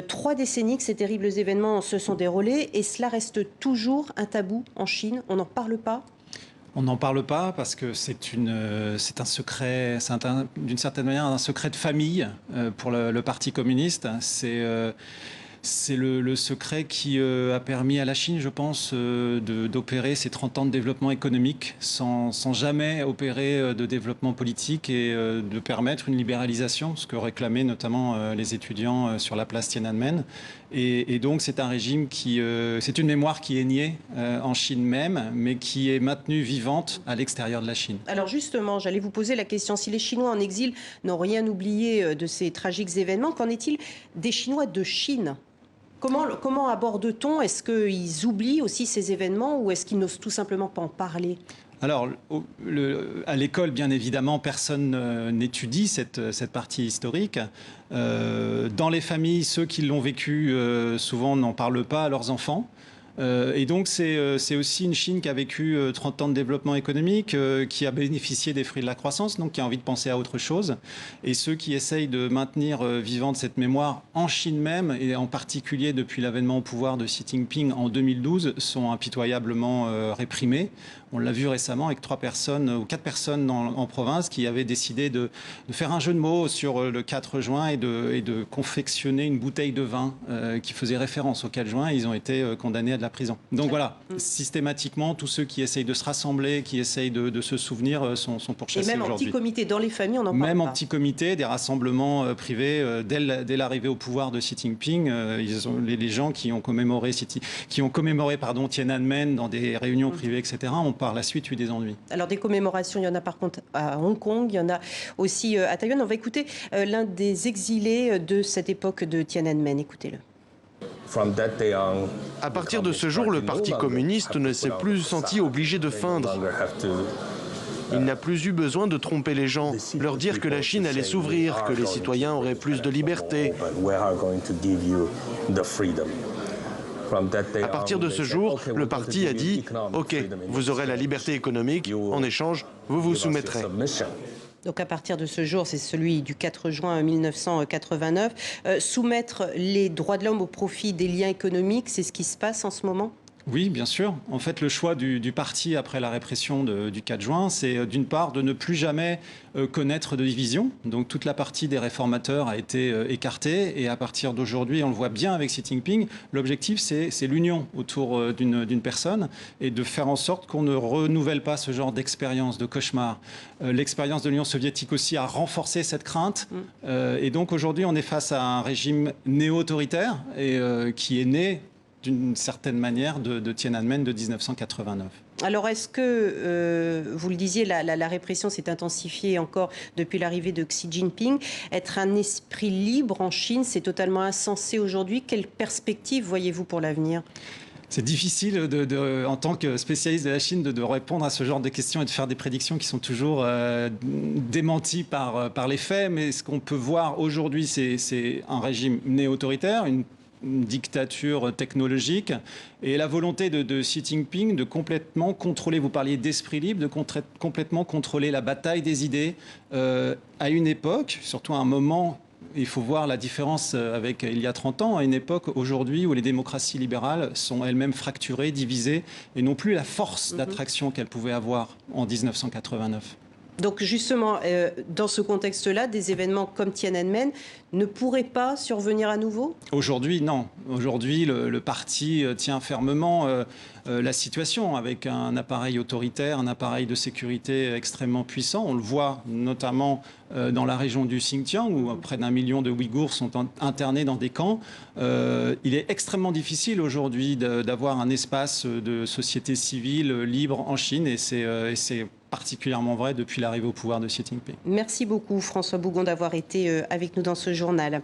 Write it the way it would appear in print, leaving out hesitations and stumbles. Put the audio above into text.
3 décennies que ces terribles événements se sont déroulés et cela reste toujours un tabou en Chine. On n'en parle pas? On n'en parle pas parce que c'est un secret, d'une certaine manière un secret de famille pour le Parti communiste. C'est le secret qui a permis à la Chine, je pense, d'opérer ces 30 ans de développement économique sans jamais opérer de développement politique et de permettre une libéralisation, ce que réclamaient notamment les étudiants sur la place Tiananmen. Et donc c'est un régime c'est une mémoire qui est niée en Chine même, mais qui est maintenue vivante à l'extérieur de la Chine. Alors justement, j'allais vous poser la question, si les Chinois en exil n'ont rien oublié de ces tragiques événements, qu'en est-il des Chinois de Chine ? Comment aborde-t-on? Est-ce qu'ils oublient aussi ces événements ou est-ce qu'ils n'osent tout simplement pas en parler? Alors, à l'école, bien évidemment, personne n'étudie cette partie historique. Dans les familles, ceux qui l'ont vécu, souvent n'en parlent pas à leurs enfants. Et donc c'est aussi une Chine qui a vécu 30 ans de développement économique, qui a bénéficié des fruits de la croissance, donc qui a envie de penser à autre chose. Et ceux qui essayent de maintenir vivante cette mémoire en Chine même, et en particulier depuis l'avènement au pouvoir de Xi Jinping en 2012, sont impitoyablement réprimés. On l'a vu récemment avec 3 personnes ou 4 personnes en province qui avaient décidé de faire un jeu de mots sur le 4 juin et de confectionner une bouteille de vin qui faisait référence au 4 juin. Et ils ont été condamnés à de la prison. Donc voilà, systématiquement, tous ceux qui essayent de se rassembler, qui essayent de se souvenir sont pourchassés aujourd'hui. Et même en petit comité, dans les familles, on n'en parle pas. Même en petit comité, des rassemblements privés, dès l'arrivée au pouvoir de Xi Jinping, les gens qui ont commémoré, Tiananmen dans des réunions privées, etc., ont par la suite eu des ennuis. Alors des commémorations, il y en a par contre à Hong Kong, il y en a aussi à Taïwan. On va écouter l'un des exilés de cette époque de Tiananmen. Écoutez-le. À partir de ce jour, le Parti communiste ne s'est plus senti obligé de feindre. Il n'a plus eu besoin de tromper les gens, leur dire que la Chine allait s'ouvrir, que les citoyens auraient plus de liberté. À partir de ce jour, le parti a dit « Ok, vous aurez la liberté économique, en échange, vous vous soumettrez ». Donc à partir de ce jour, c'est celui du 4 juin 1989. Soumettre les droits de l'homme au profit des liens économiques, c'est ce qui se passe en ce moment ? Oui, bien sûr. En fait, le choix du parti après la répression du 4 juin, c'est d'une part de ne plus jamais connaître de division. Donc toute la partie des réformateurs a été écartée. Et à partir d'aujourd'hui, on le voit bien avec Xi Jinping, l'objectif, c'est l'union autour d'une personne et de faire en sorte qu'on ne renouvelle pas ce genre d'expérience, de cauchemar. L'expérience de l'Union soviétique aussi a renforcé cette crainte. Et donc aujourd'hui, on est face à un régime néo-autoritaire qui est né d'une certaine manière de Tiananmen de 1989. Alors est-ce que, vous le disiez, la répression s'est intensifiée encore depuis l'arrivée de Xi Jinping. Être un esprit libre en Chine, c'est totalement insensé aujourd'hui. Quelle perspective voyez-vous pour l'avenir ? C'est difficile, en tant que spécialiste de la Chine, de répondre à ce genre de questions et de faire des prédictions qui sont toujours démenties par les faits. Mais ce qu'on peut voir aujourd'hui, c'est un régime néo-autoritaire, une dictature technologique et la volonté de Xi Jinping de complètement contrôler, vous parliez d'esprit libre, de complètement contrôler la bataille des idées à une époque, surtout à un moment, il faut voir la différence avec il y a 30 ans, à une époque aujourd'hui où les démocraties libérales sont elles-mêmes fracturées, divisées et n'ont plus la force d'attraction qu'elles pouvaient avoir en 1989. Donc justement, dans ce contexte-là, des événements comme Tiananmen ne pourraient pas survenir à nouveau ? Aujourd'hui, non. Aujourd'hui, le parti tient fermement la situation avec un appareil autoritaire, un appareil de sécurité extrêmement puissant. On le voit notamment dans la région du Xinjiang où près d'1 million de Ouïghours sont internés dans des camps. Il est extrêmement difficile aujourd'hui d'avoir un espace de société civile libre en Chine et c'est particulièrement vrai depuis l'arrivée au pouvoir de Xi Jinping. Merci beaucoup François Bougon d'avoir été avec nous dans ce journal.